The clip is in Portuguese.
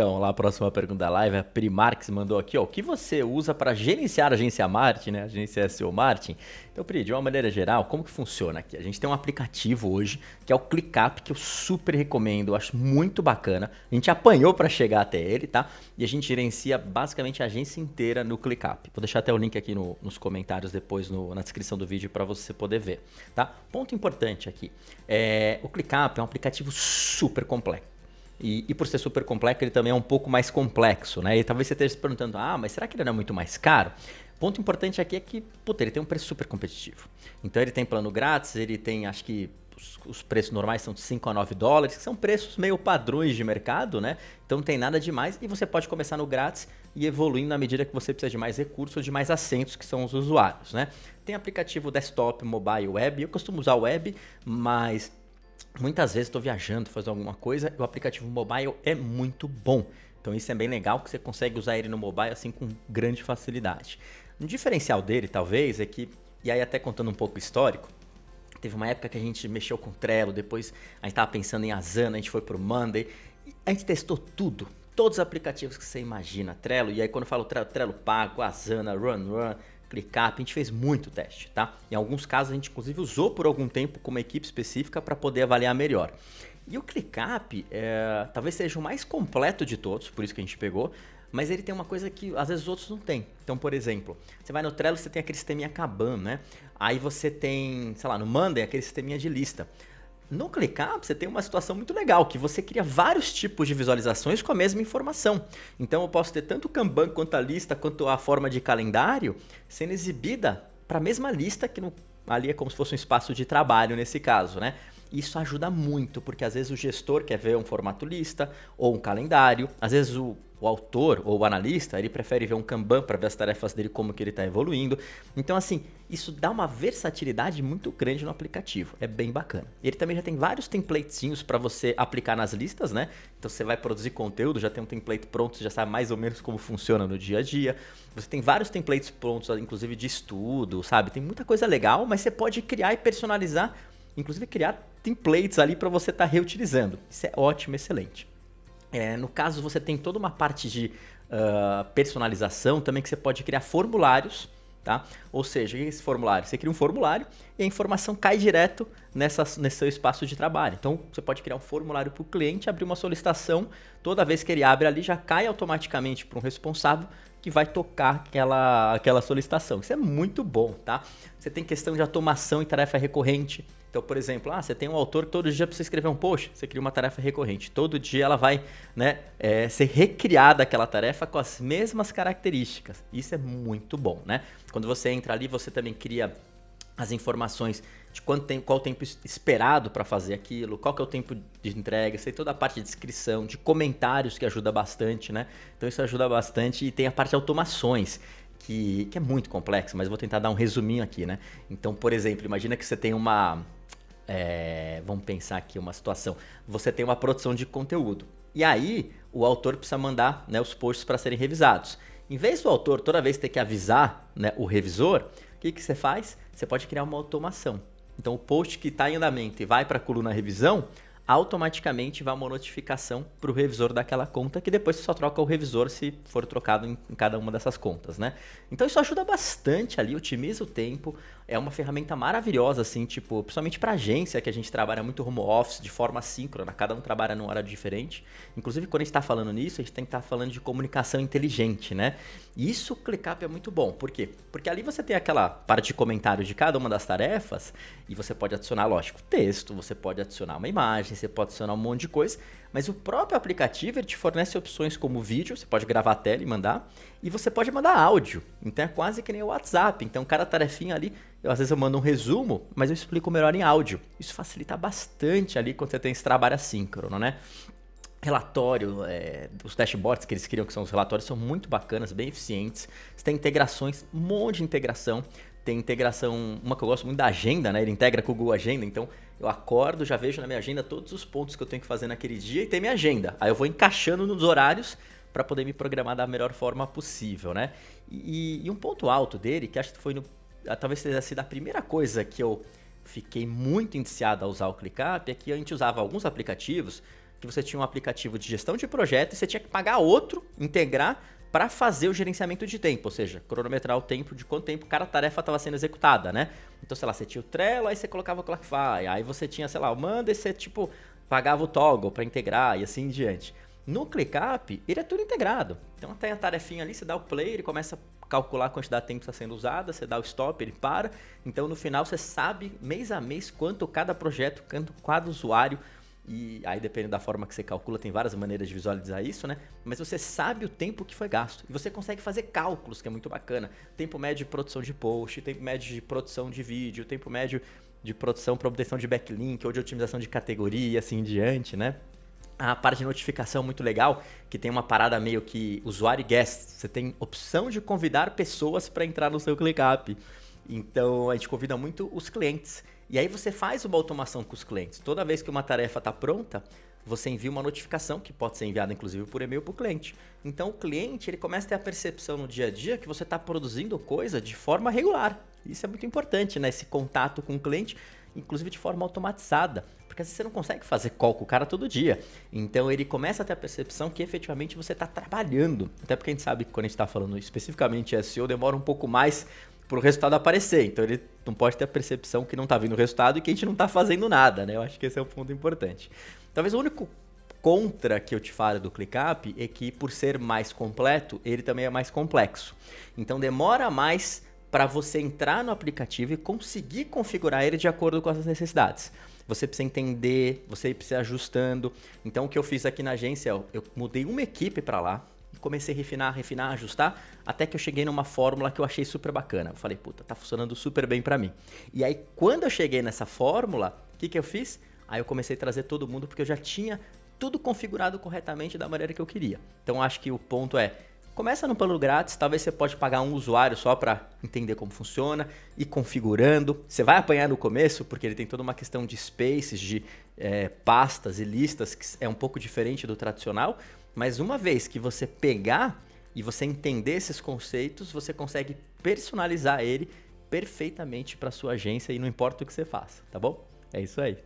Então, lá a próxima pergunta da live, a Primarx mandou aqui, ó, o que você usa para gerenciar a agência Marketing, né, a agência SEO Marketing? Então, Pri, de uma maneira geral, como que funciona aqui? A gente tem um aplicativo hoje, que é o ClickUp, que eu super recomendo, eu acho muito bacana. A gente apanhou para chegar até ele, tá? E a gente gerencia basicamente a agência inteira no ClickUp. Vou deixar até o link aqui nos comentários depois na descrição do vídeo para você poder ver, tá? Ponto importante aqui, o ClickUp é um aplicativo super complexo. E por ser super complexo, ele também é um pouco mais complexo, né? E talvez você esteja se perguntando, mas será que ele não é muito mais caro? Ponto importante aqui é que, ele tem um preço super competitivo. Então ele tem plano grátis, ele tem, acho que os preços normais são de 5 a 9 dólares, que são preços meio padrões de mercado, né? Então não tem nada demais e você pode começar no grátis e evoluindo na medida que você precisa de mais recursos ou de mais assentos que são os usuários, né? Tem aplicativo desktop, mobile, web. Eu costumo usar o web, mas muitas vezes estou viajando, fazendo alguma coisa, e o aplicativo mobile é muito bom. Então isso é bem legal, que você consegue usar ele no mobile assim com grande facilidade. Um diferencial dele, talvez, é que, e aí até contando um pouco histórico, teve uma época que a gente mexeu com Trello, depois a gente estava pensando em Asana, a gente foi pro Monday, e a gente testou tudo, todos os aplicativos que você imagina, Trello, e aí quando eu falo Trello pago, Asana, Run, ClickUp, a gente fez muito teste, tá? Em alguns casos a gente inclusive usou por algum tempo com uma equipe específica para poder avaliar melhor. E o ClickUp talvez seja o mais completo de todos, por isso que a gente pegou, mas ele tem uma coisa que às vezes os outros não têm. Então, por exemplo, você vai no Trello, você tem aquele sisteminha Kanban, né? Aí você tem, sei lá, no Monday, aquele sisteminha de lista. No ClickUp, você tem uma situação muito legal, que você cria vários tipos de visualizações com a mesma informação. Então, eu posso ter tanto o Kanban, quanto a lista, quanto a forma de calendário sendo exibida para a mesma lista, que ali é como se fosse um espaço de trabalho nesse caso, né? Isso ajuda muito, porque às vezes o gestor quer ver um formato lista ou um calendário, às vezes o autor ou o analista, ele prefere ver um Kanban para ver as tarefas dele, como que ele está evoluindo. Então, assim, isso dá uma versatilidade muito grande no aplicativo. É bem bacana. Ele também já tem vários templatezinhos para você aplicar nas listas, né? Então, você vai produzir conteúdo, já tem um template pronto, você já sabe mais ou menos como funciona no dia a dia. Você tem vários templates prontos, inclusive de estudo, sabe? Tem muita coisa legal, mas você pode criar e personalizar, inclusive criar templates ali para você estar reutilizando. Isso é ótimo, excelente. No caso, você tem toda uma parte de personalização também, que você pode criar formulários, tá? Ou seja, o que é esse formulário? Você cria um formulário e a informação cai direto nesse seu espaço de trabalho. Então, você pode criar um formulário para o cliente, abrir uma solicitação, toda vez que ele abre ali, já cai automaticamente para um responsável que vai tocar aquela solicitação. Isso é muito bom, tá? Você tem questão de automação e tarefa recorrente. Então, por exemplo, você tem um autor que todo dia precisa escrever um post, você cria uma tarefa recorrente. Todo dia ela vai, né, ser recriada aquela tarefa com as mesmas características. Isso é muito bom, né? Quando você entra ali, você também cria as informações de qual o tempo esperado para fazer aquilo, qual que é o tempo de entrega, você tem toda a parte de descrição, de comentários, que ajuda bastante, né? Então isso ajuda bastante, e tem a parte de automações, que é muito complexo, mas eu vou tentar dar um resuminho aqui, né? Então, por exemplo, imagina que você tem vamos pensar aqui uma situação, você tem uma produção de conteúdo, e aí o autor precisa mandar, né, os posts para serem revisados. Em vez do autor toda vez ter que avisar, né, o revisor, o que você faz? Você pode criar uma automação. Então, o post que está em andamento e vai para a coluna revisão, automaticamente vai uma notificação para o revisor daquela conta, que depois você só troca o revisor se for trocado em cada uma dessas contas, né? Então isso ajuda bastante ali, otimiza o tempo, é uma ferramenta maravilhosa, assim, tipo, principalmente para agência, que a gente trabalha muito home office, de forma síncrona, cada um trabalha num horário diferente. Inclusive, quando a gente está falando nisso, a gente tem que estar falando de comunicação inteligente, né? E isso o ClickUp é muito bom, por quê? Porque ali você tem aquela parte de comentários de cada uma das tarefas, e você pode adicionar, lógico, texto, você pode adicionar uma imagem, você pode adicionar um monte de coisa, mas o próprio aplicativo ele te fornece opções como vídeo, você pode gravar a tela e mandar, e você pode mandar áudio, então é quase que nem o WhatsApp. Então cada tarefinha ali, às vezes eu mando um resumo, mas eu explico melhor em áudio. Isso facilita bastante ali quando você tem esse trabalho assíncrono, né? Relatório, os dashboards que eles criam, que são os relatórios, são muito bacanas, bem eficientes. Você tem integrações, um monte de integração. Tem integração, uma que eu gosto muito da agenda, né? Ele integra com o Google Agenda, então eu acordo, já vejo na minha agenda todos os pontos que eu tenho que fazer naquele dia e tem minha agenda. Aí eu vou encaixando nos horários para poder me programar da melhor forma possível, né? E um ponto alto dele, que acho que foi talvez tenha sido a primeira coisa que eu fiquei muito indiciado a usar o ClickUp, é que a gente usava alguns aplicativos que você tinha um aplicativo de gestão de projeto e você tinha que pagar outro, integrar, para fazer o gerenciamento de tempo, ou seja, cronometrar o tempo de quanto tempo cada tarefa estava sendo executada, né? Então, sei lá, você tinha o Trello, aí você colocava o Clockify, aí você tinha, sei lá, o Monday, você tipo pagava o Toggle para integrar e assim em diante. No ClickUp, ele é tudo integrado. Então tem a tarefinha ali, você dá o play, ele começa a calcular a quantidade de tempo que está sendo usada, você dá o stop, ele para. Então no final você sabe mês a mês quanto cada projeto, quanto cada usuário. E aí dependendo da forma que você calcula, tem várias maneiras de visualizar isso, né? Mas você sabe o tempo que foi gasto. E você consegue fazer cálculos, que é muito bacana. Tempo médio de produção de post, tempo médio de produção de vídeo, tempo médio de produção para obtenção de backlink ou de otimização de categoria e assim em diante, né? A parte de notificação muito legal, que tem uma parada meio que usuário e guest. Você tem opção de convidar pessoas para entrar no seu ClickUp. Então a gente convida muito os clientes. E aí você faz uma automação com os clientes. Toda vez que uma tarefa está pronta, você envia uma notificação, que pode ser enviada inclusive por e-mail para o cliente. Então o cliente ele começa a ter a percepção no dia a dia que você está produzindo coisa de forma regular. Isso é muito importante, né? Esse contato com o cliente, inclusive de forma automatizada. Porque às vezes você não consegue fazer call com o cara todo dia. Então ele começa a ter a percepção que efetivamente você está trabalhando. Até porque a gente sabe que quando a gente está falando especificamente de SEO, demora um pouco mais para o resultado aparecer. Então ele não pode ter a percepção que não está vindo o resultado e que a gente não está fazendo nada, né? Eu acho que esse é um ponto importante. Talvez o único contra que eu te falo do ClickUp é que por ser mais completo, ele também é mais complexo. Então demora mais para você entrar no aplicativo e conseguir configurar ele de acordo com as necessidades. Você precisa entender, você precisa ir ajustando. Então o que eu fiz aqui na agência, eu mudei uma equipe para lá, comecei a refinar, ajustar, até que eu cheguei numa fórmula que eu achei super bacana. Eu falei, puta, tá funcionando super bem pra mim. E aí, quando eu cheguei nessa fórmula, o que eu fiz? Aí eu comecei a trazer todo mundo, porque eu já tinha tudo configurado corretamente da maneira que eu queria. Então, acho que o ponto é, começa no plano grátis, talvez você pode pagar um usuário só para entender como funciona, e configurando. Você vai apanhar no começo, porque ele tem toda uma questão de spaces, de pastas e listas, que é um pouco diferente do tradicional, mas uma vez que você pegar e você entender esses conceitos, você consegue personalizar ele perfeitamente para sua agência e não importa o que você faça, tá bom? É isso aí.